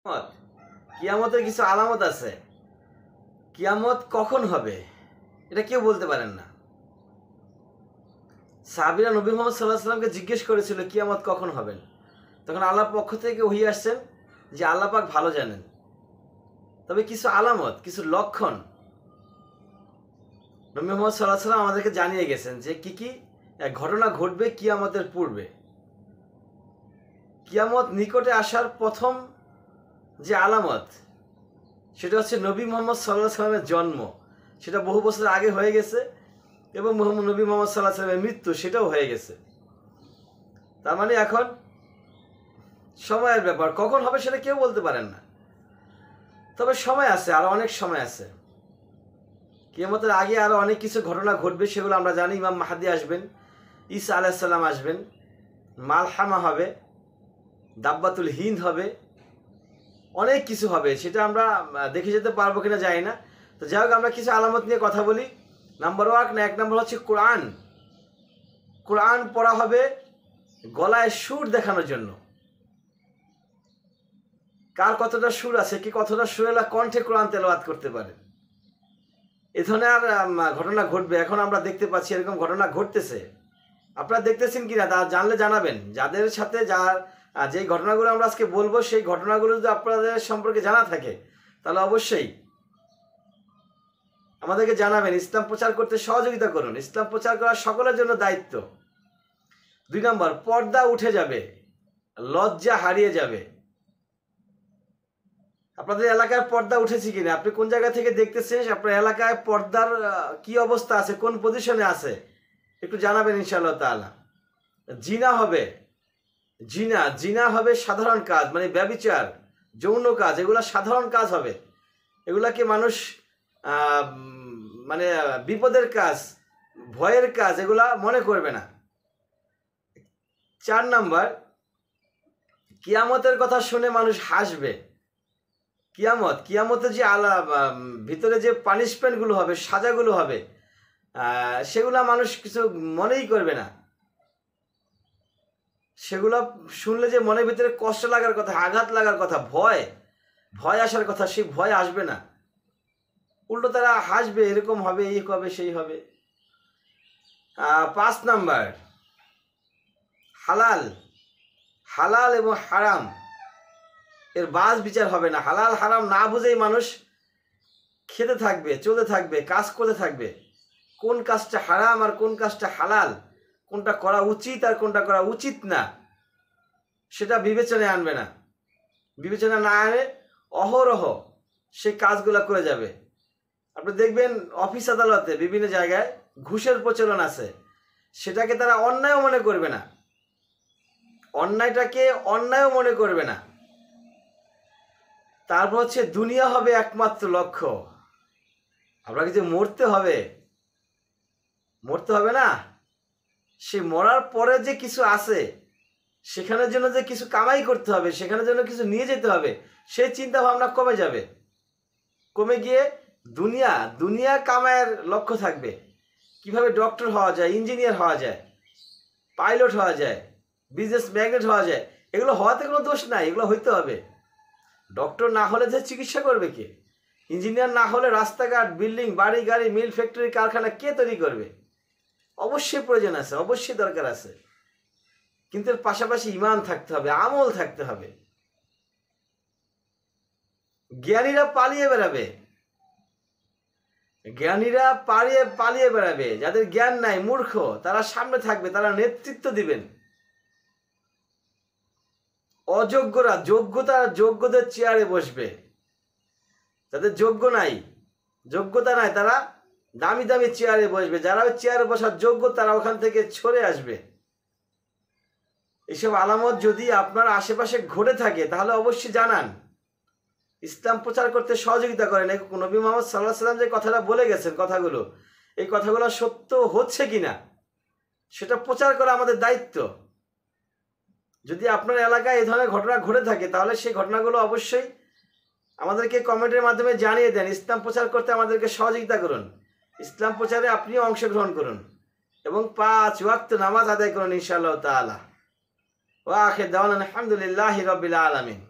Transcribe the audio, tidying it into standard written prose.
কিয়ামত কিয়ামতের কিছু আলামত আছে। কিয়ামত কখন হবে এটা কেউ বলতে পারেন না। সাহাবীরা নবী মুহাম্মদ সাল্লাল্লাহু আলাইহি ওয়াসাল্লামকে জিজ্ঞেস করেছিল কিয়ামত কখন হবে। তখন আল্লাহর পক্ষ থেকে ওহী আসছেন যে আল্লাহ পাক ভালো জানেন। তবে কিছু আলামত, কিছু লক্ষণ নবী মুহাম্মদ সাল্লাল্লাহু আলাইহি ওয়াসাল্লাম আমাদেরকে জানিয়ে গেছেন যে কি কি ঘটনা ঘটবে কিয়ামতের পূর্বে। কিয়ামত নিকটে আসার প্রথম যে আলামত সেটা হচ্ছে নবী মুহাম্মদ সাল্লাল্লাহু আলাইহি ওয়াসাল্লামের জন্ম। সেটা বহু বছর আগে হয়ে গেছে এবং নবী মুহাম্মদ সাল্লাল্লাহু আলাইহি ওয়াসাল্লামের মৃত্যু সেটাও হয়ে গেছে। তার মানে এখন সময়ের ব্যাপার, কখন হবে সেটা কেউ বলতে পারেন না। তবে সময় আছে, আরো অনেক সময় আছে। কিয়ামতের আগে আরো অনেক কিছু ঘটনা ঘটবে, সেগুলো আমরা জানি। ইমাম মাহদী আসবেন, ঈসা আলাইহিস সালাম আসবেন, মালহামা হবে, দাব্বাতুল হিন্দ হবে, অনেক কিছু হবে। সেটা আমরা দেখে যেতে পারবো কিনা জানি না। তো যাই হোক, আমরা কিছু আলামত নিয়ে কথা বলি। এক নম্বর হচ্ছে কোরআন। কোরআন পড়া হবে গলায় সুর দেখানোর জন্য। কার কতটা সুর আছে, কি কতটা সুরেলা কণ্ঠে কোরআন তেলাওয়াত করতে পারে, এ ধরনের ঘটনা ঘটবে। এখন আমরা দেখতে পাচ্ছি এরকম ঘটনা ঘটতেছে। আপনারা দেখতেছেন কিনা তা জানলে জানাবেন। যাদের সাথে যেই ঘটনাগুলো আমরা আজকে বলবো, সেই ঘটনাগুলো যদি আপনাদের সম্পর্কে জানা থাকে তাহলে অবশ্যই আমাদেরকে জানাবেন। ইসলাম প্রচার করতে সহযোগিতা করুন। ইসলাম প্রচার করা সকলের জন্য দায়িত্ব। 2 নম্বর, পর্দা উঠে যাবে, লজ্জা হারিয়ে যাবে। আপনাদের এলাকায় পর্দা উঠেছে কিনা, আপনি কোন জায়গা থেকে দেখতেছেন, আপনার এলাকায় পর্দার কি অবস্থা আছে, কোন পজিশনে আছে, একটু জানাবেন ইনশাআল্লাহ তাআলা। জিনা হবে, জিনা হবে সাধারণ কাজ, মানে ব্যভিচার, যৌন কাজ, এগুলা সাধারণ কাজ হবে। এগুলাকে মানুষ মানে বিপদের কাজ, ভয়ের কাজ, এগুলা মনে করবে না। 4 নম্বর, কিয়ামতের কথা শুনে মানুষ হাসবে। কিয়ামতের যে ভিতরে যে পানিশমেন্টগুলো হবে, সাজাগুলো হবে, সেগুলা মানুষ কিছু মনেই করবে না। সেগুলো শুনলে যে মনের ভিতরে কষ্ট লাগার কথা, আঘাত লাগার কথা, ভয় আসার কথা, সেই ভয় আসবে না। উল্টো তারা হাসবে, এরকম হবে, এই হবে, সেই হবে। 5 নাম্বার, হালাল এবং হারাম এর বাজ বিচার হবে না। হালাল হারাম না বুঝেই মানুষ খেতে থাকবে, চলতে থাকবে, কাজ করতে থাকবে। কোন কাজটা হারাম আর কোন কাজটা হালাল, কোনটা করা উচিত আর কোনটা করা উচিত না, সেটা বিবেচনায় আনবে না। বিবেচনা না আনে অহরহ সেই কাজগুলো করে যাবে। আপনি দেখবেন অফিস আদালতে বিভিন্ন জায়গায় ঘুষের প্রচলন আছে, সেটাকে তারা অন্যায়ও মনে করবে না, অন্যায়টাকে অন্যায়ও মনে করবে না। তারপর হচ্ছে দুনিয়া হবে একমাত্র লক্ষ্য। আপনাকে যে মরতে হবে না, সে মরার পরে যে কিছু আছে, সেখানের জন্য যে কিছু কামাই করতে হবে, সেখানের জন্য কিছু নিয়ে যেতে হবে, সেই চিন্তা ভাবনা কমে যাবে। কমে গিয়ে দুনিয়া কামায়ের লক্ষ্য থাকবে। কিভাবে ডক্টর হওয়া যায়, ইঞ্জিনিয়ার হওয়া যায়, পাইলট হওয়া যায়, বিজনেস ম্যাগনেট হওয়া যায়, এগুলো হওয়াতে কোনো দোষ নাই, এগুলো হইতে হবে। ডক্টর না হলে যে চিকিৎসা করবে কে? ইঞ্জিনিয়ার না হলে রাস্তাঘাট, বিল্ডিং, বাড়ি গাড়ি, মিল, ফ্যাক্টরি, কারখানা কে তৈরি করবে? অবশ্যই প্রয়োজন আছে, অবশ্যই দরকার আছে। কিন্তু এর পাশাপাশি ঈমান থাকতে হবে, আমল থাকতে হবে। জ্ঞানীরা পালিয়ে বেড়াবে। যাদের জ্ঞান নাই, মূর্খ, তারা সামনে থাকবে, তারা নেতৃত্ব দিবেন। অযোগ্যরা যোগ্যদের চেয়ারে বসবে। যাদের যোগ্যতা নাই তারা দামি চেয়ারে বসবে। যারা ওই চেয়ারে বসার যোগ্য, তারা ওখান থেকে সরে আসবে। এসব আলামত যদি আপনার আশেপাশে ঘটে থাকে তাহলে অবশ্যই জানান। ইসলাম প্রচার করতে সহযোগিতা করেন। নবী মুহাম্মদ সাল্লাল্লাহু আলাইহি ওয়াসাল্লাম যে কথাটা বলে গেছেন, এই কথাগুলো সত্য হচ্ছে কিনা সেটা প্রচার করা আমাদের দায়িত্ব। যদি আপনার এলাকায় এই ধরনের ঘটনা ঘটে থাকে তাহলে সেই ঘটনাগুলো অবশ্যই আমাদেরকে কমেন্টের মাধ্যমে জানিয়ে দেন। ইসলাম প্রচার করতে আমাদেরকে সহযোগিতা করুন। ইসলাম প্রচারে আপনিও অংশগ্রহণ করুন এবং 5 ওয়াক্ত নামাজ আদায় করুন ইনশাআল্লাহ তাআলা। ওয়া আখির দাওয়ানা আলহামদুলিল্লাহি রাব্বিল আলামিন।